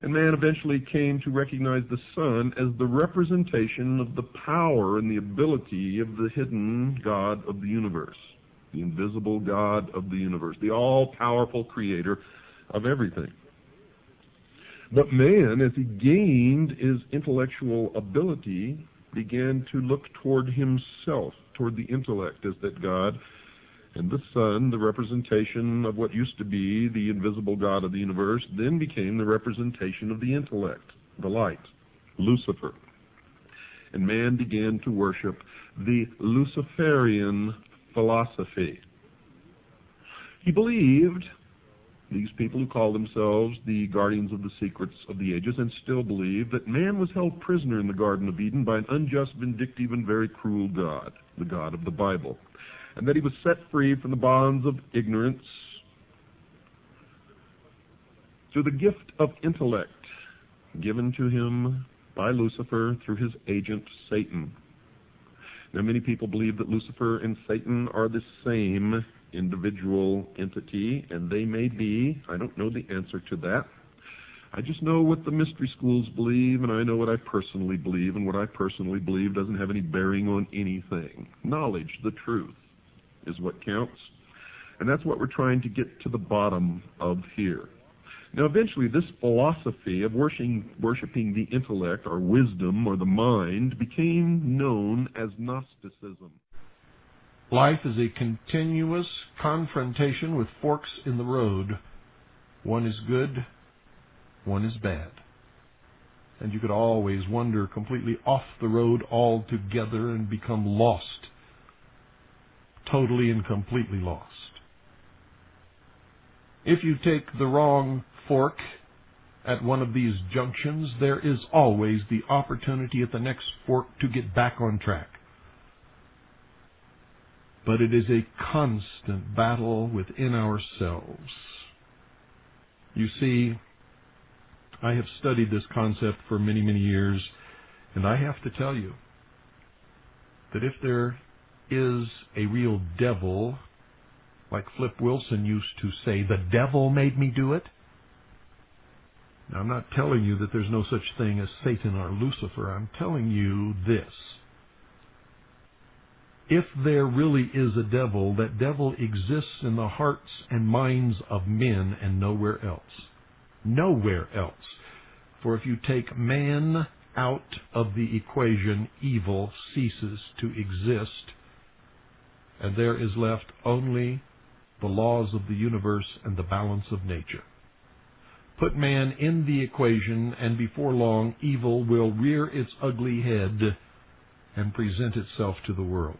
And man eventually came to recognize the sun as the representation of the power and the ability of the hidden God of the universe, the invisible God of the universe, the all-powerful creator of everything. But man, as he gained his intellectual ability, began to look toward himself, toward the intellect as that God, and the sun, the representation of what used to be the invisible God of the universe, then became the representation of the intellect, the light, Lucifer. And man began to worship the Luciferian philosophy. He believed, these people who call themselves the guardians of the secrets of the ages, and still believe, that man was held prisoner in the Garden of Eden by an unjust, vindictive, and very cruel God, the God of the Bible, and that he was set free from the bonds of ignorance through the gift of intellect given to him by Lucifer through his agent Satan. Now, many people believe that Lucifer and Satan are the same individual entity, and they may be. I don't know the answer to that. I just know what the mystery schools believe, and I know what I personally believe, and what I personally believe doesn't have any bearing on anything. Knowledge, the truth, is what counts, and that's what we're trying to get to the bottom of here. Now, eventually, this philosophy of worshiping the intellect, or wisdom, or the mind, became known as Gnosticism. Life is a continuous confrontation with forks in the road. One is good, one is bad. And you could always wander completely off the road altogether and become lost, totally and completely lost. If you take the wrong fork at one of these junctions, there is always the opportunity at the next fork to get back on track. But it is a constant battle within ourselves. You see, I have studied this concept for many, many years, and I have to tell you that if there is a real devil, like Flip Wilson used to say, the devil made me do it. Now, I'm not telling you that there's no such thing as Satan or Lucifer. I'm telling you this. If there really is a devil, that devil exists in the hearts and minds of men and nowhere else. Nowhere else. For if you take man out of the equation, evil ceases to exist, and there is left only the laws of the universe and the balance of nature. Put man in the equation, and before long, evil will rear its ugly head and present itself to the world.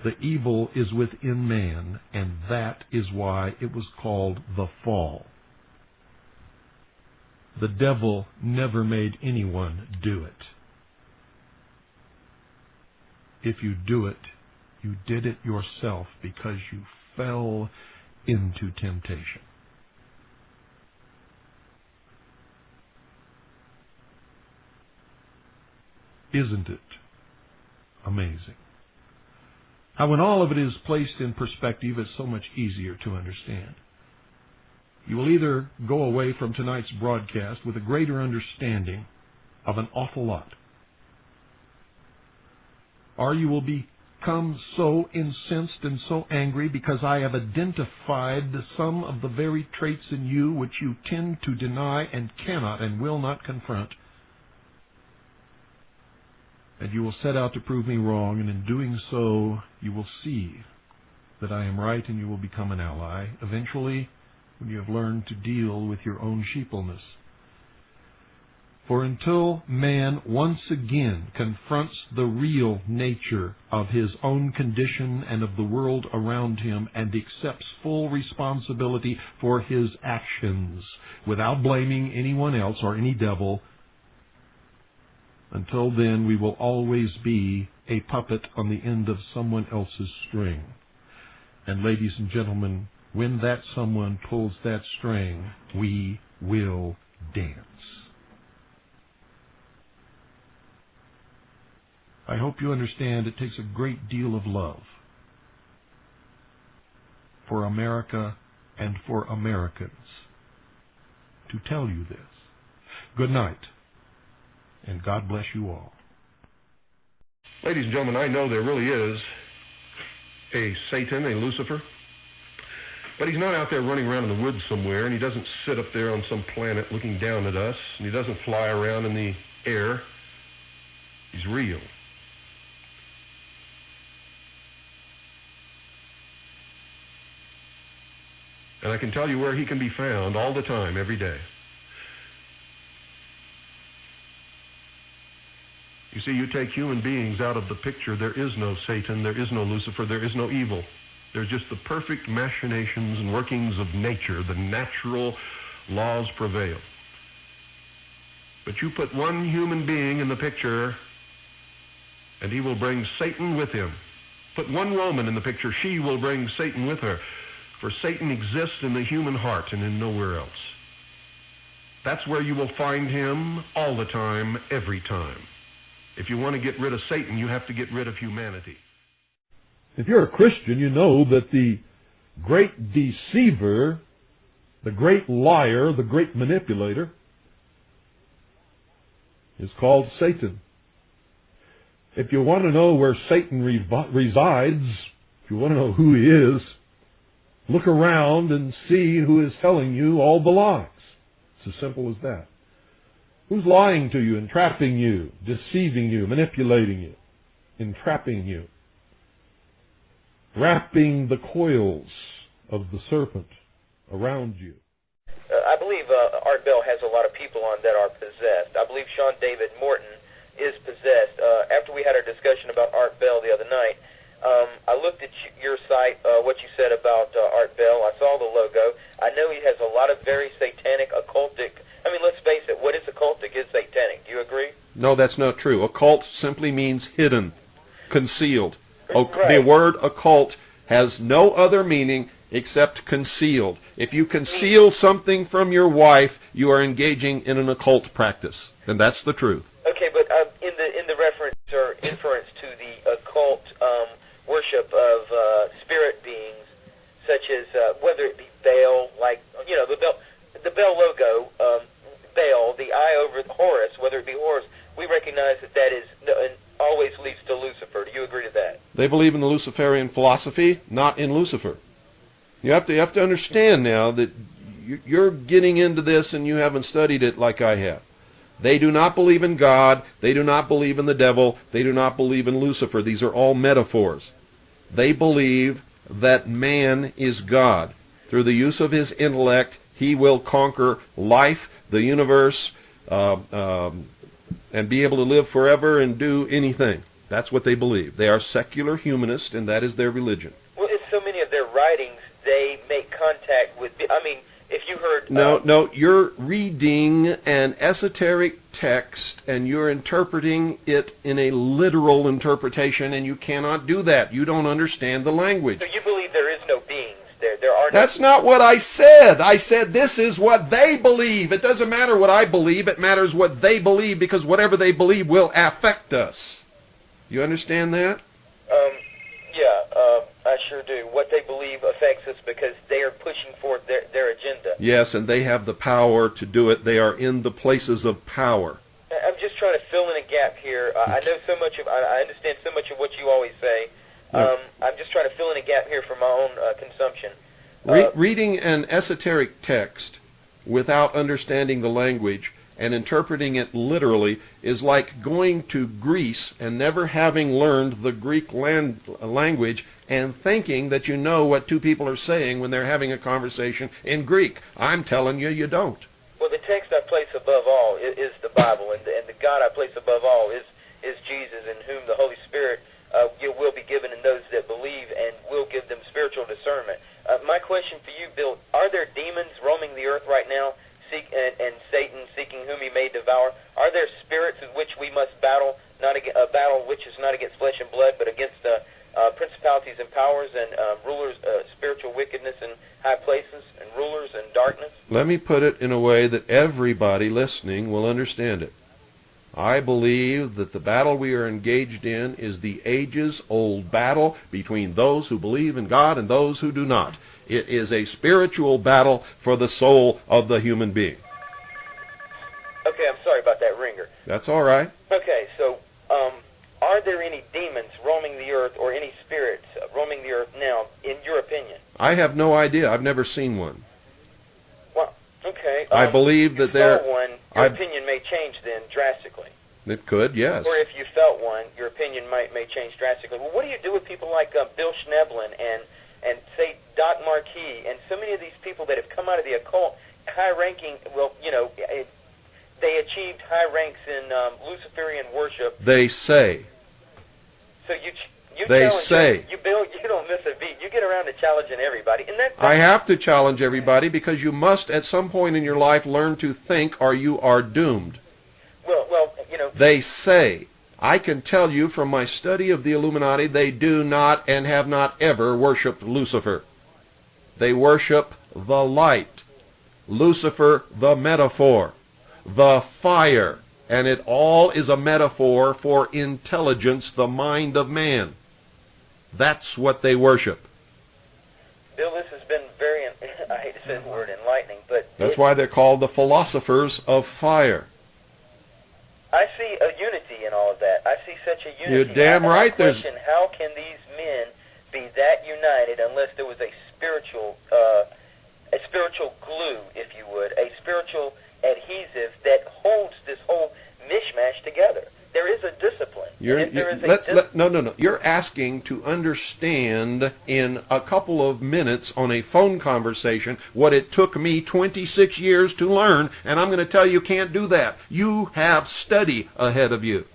The evil is within man, and that is why it was called the fall. The devil never made anyone do it. If you do it, you did it yourself because you fell into temptation. Isn't it amazing? How when all of it is placed in perspective, it's so much easier to understand. You will either go away from tonight's broadcast with a greater understanding of an awful lot, or you will become so incensed and so angry because I have identified some of the very traits in you which you tend to deny and cannot and will not confront. And you will set out to prove me wrong, and in doing so, you will see that I am right, and you will become an ally, eventually, when you have learned to deal with your own sheepleness. For until man once again confronts the real nature of his own condition and of the world around him and accepts full responsibility for his actions without blaming anyone else or any devil, until then we will always be a puppet on the end of someone else's string. And ladies and gentlemen, when that someone pulls that string, we will dance. I hope you understand it takes a great deal of love for America and for Americans to tell you this. Good night, and God bless you all. Ladies and gentlemen, I know there really is a Satan, a Lucifer, but he's not out there running around in the woods somewhere, and he doesn't sit up there on some planet looking down at us, and he doesn't fly around in the air. He's real. And I can tell you where he can be found all the time, every day. You see, you take human beings out of the picture, there is no Satan, there is no Lucifer, there is no evil. There's just the perfect machinations and workings of nature. The natural laws prevail. But you put one human being in the picture, and he will bring Satan with him. Put one woman in the picture, she will bring Satan with her. For Satan exists in the human heart and in nowhere else. That's where you will find him all the time, every time. If you want to get rid of Satan, you have to get rid of humanity. If you're a Christian, you know that the great deceiver, the great liar, the great manipulator is called Satan. If you want to know where Satan resides, if you want to know who he is, look around and see who is telling you all the lies. It's as simple as that. Who's lying to you, entrapping you, deceiving you, manipulating you, entrapping you, wrapping the coils of the serpent around you? I believe Art Bell has a lot of people on that are possessed. I believe Sean David Morton is possessed. After we had our discussion about Art Bell the other night, I looked at your site, what you said about Art Bell. I saw the logo. I know he has a lot of very satanic, occultic. I mean, let's face it, what is occultic is satanic. Do you agree? No, that's not true. Occult simply means hidden, concealed. Right. The word occult has no other meaning except concealed. If you conceal something from your wife, you are engaging in an occult practice, and that's the truth. Okay, but in the reference or inference to the occult worship of spirit beings, such as whether it be Baal, like the Baal logo, Baal, the eye over Horus, whether it be Horus, we recognize that is always leads to Lucifer. Do you agree to that? They believe in the Luciferian philosophy, not in Lucifer. You have to understand now that you're getting into this and you haven't studied it like I have. They do not believe in God. They do not believe in the devil. They do not believe in Lucifer. These are all metaphors. They believe that man is God. Through the use of his intellect, he will conquer life, the universe, and be able to live forever and do anything. That's what they believe. They are secular humanists, and that is their religion. Well, in so many of their writings, they make contact with, I mean, if you heard... No, you're reading an esoteric text, and you're interpreting it in a literal interpretation, and you cannot do that. You don't understand the language. So you believe there is no beings? There are no... That's not what I said. I said this is what they believe. It doesn't matter what I believe. It matters what they believe, because whatever they believe will affect us. You understand that? I sure do. What they believe affects us because they are pushing forth their agenda. Yes, and they have the power to do it. They are in the places of power. I'm just trying to fill in a gap here. I know so much of, I understand so much of what you always say. I'm just trying to fill in a gap here for my own consumption. Reading an esoteric text without understanding the language and interpreting it literally is like going to Greece and never having learned the Greek language and thinking that you know what two people are saying when they're having a conversation in Greek. I'm telling you, you don't. Well, the text I place above all is the Bible, and the God I place above all is Jesus, in whom the Holy Spirit will be given in those that believe, and will give them spiritual discernment. My question for you, Bill, are there demons roaming the earth right now, and Satan seeking whom he may devour? Are there spirits in which we must battle, a battle which is not against flesh and blood, but against principalities and powers and rulers, spiritual wickedness in high places, and rulers in darkness? Let me put it in a way that everybody listening will understand it. I believe that the battle we are engaged in is the ages-old battle between those who believe in God and those who do not. It is a spiritual battle for the soul of the human being. Okay, I'm sorry about that ringer. That's all right. Okay, so are there any demons roaming the earth or any spirits roaming the earth now, in your opinion? I have no idea. I've never seen one. Well, okay. I believe that there... one, your opinion may change then drastically. It could, yes. Or if you felt one, your opinion may change drastically. Well, what do you do with people like Bill Schneblin and say Doc Marquis and so many of these people that have come out of the occult, high-ranking, well, you know, they achieved high ranks in Luciferian worship. They say. So you they challenge say. You Bill, you don't miss a beat. You get around to challenging everybody, and that's I have to challenge everybody because you must, at some point in your life, learn to think, or you are doomed. Well, you know. They say. I can tell you from my study of the Illuminati, they do not and have not ever worshipped Lucifer. They worship the light. Lucifer, the metaphor. The fire. And it all is a metaphor for intelligence, the mind of man. That's what they worship. Bill, this has been very, I hate to say the word enlightening, but... That's why they're called the philosophers of fire. I see a unity in all of that. I see such a unity. You're damn right. I question, how can these men be that united unless there was a spiritual glue, if you would, a spiritual adhesive that holds this whole mishmash together? There is a discipline. No. You're asking to understand in a couple of minutes on a phone conversation what it took me 26 years to learn, and I'm going to tell you can't do that. You have study ahead of you.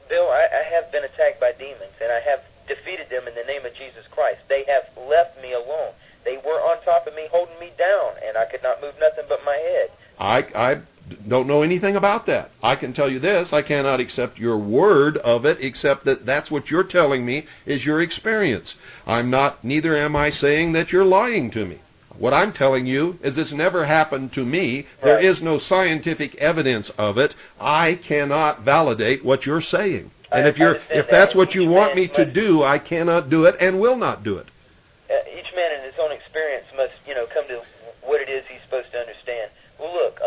Bill, I have been attacked by demons, and I have defeated them in the name of Jesus Christ. They have left me alone. They were on top of me, holding me down, and I could not move nothing but my head. I don't know anything about that. I can tell you this, I cannot accept your word of it, except that that's what you're telling me is your experience. Neither am I saying that you're lying to me. What I'm telling you is it's never happened to me. Right. There is no scientific evidence of it. I cannot validate what you're saying. And if that's what you want me to do, I cannot do it and will not do it. Each man in his own experience must, come to what it is he's supposed to understand. Well, look,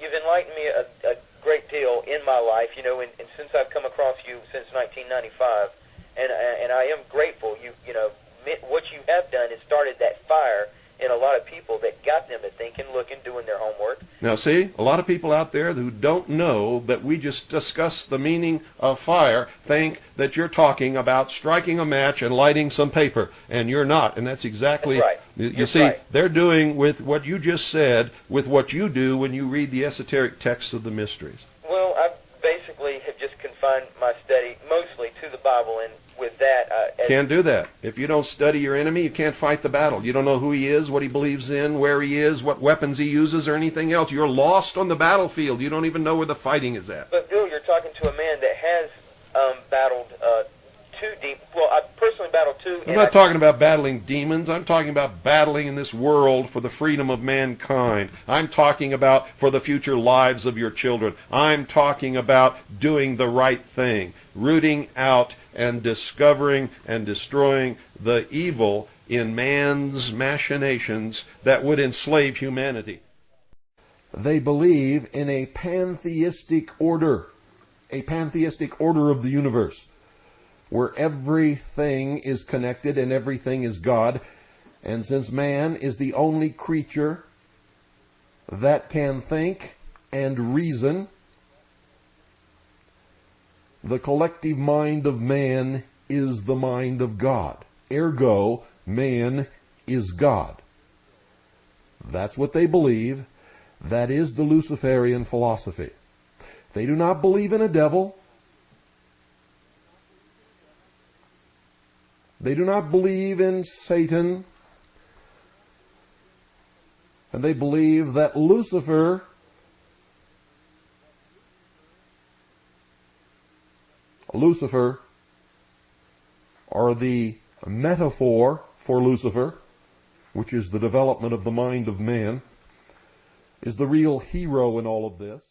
you've enlightened me a great deal in my life, and since I've come across you since 1995, and I am grateful. What you have done is started that fire in a lot of people that got them to thinking, looking, doing their homework. Now, see, a lot of people out there who don't know that we just discussed the meaning of fire think that you're talking about striking a match and lighting some paper, and you're not, and that's exactly... That's right. You see, right. They're doing with what you just said, with what you do when you read the esoteric texts of the mysteries. Well, I basically have just confined my study mostly to the Bible, and with that... Can't do that. If you don't study your enemy, you can't fight the battle. You don't know who he is, what he believes in, where he is, what weapons he uses, or anything else. You're lost on the battlefield. You don't even know where the fighting is at. But, Bill, you're talking to a man that has battled two demons. Well, I personally battled two. I'm not talking about battling demons. I'm talking about battling in this world for the freedom of mankind. I'm talking about for the future lives of your children. I'm talking about doing the right thing, rooting out and discovering and destroying the evil in man's machinations that would enslave humanity. They believe in a pantheistic order of the universe, where everything is connected and everything is God. And since man is the only creature that can think and reason, the collective mind of man is the mind of God. Ergo, man is God. That's what they believe. That is the Luciferian philosophy. They do not believe in a devil. They do not believe in Satan. And they believe that Lucifer or the metaphor for Lucifer, which is the development of the mind of man, is the real hero in all of this.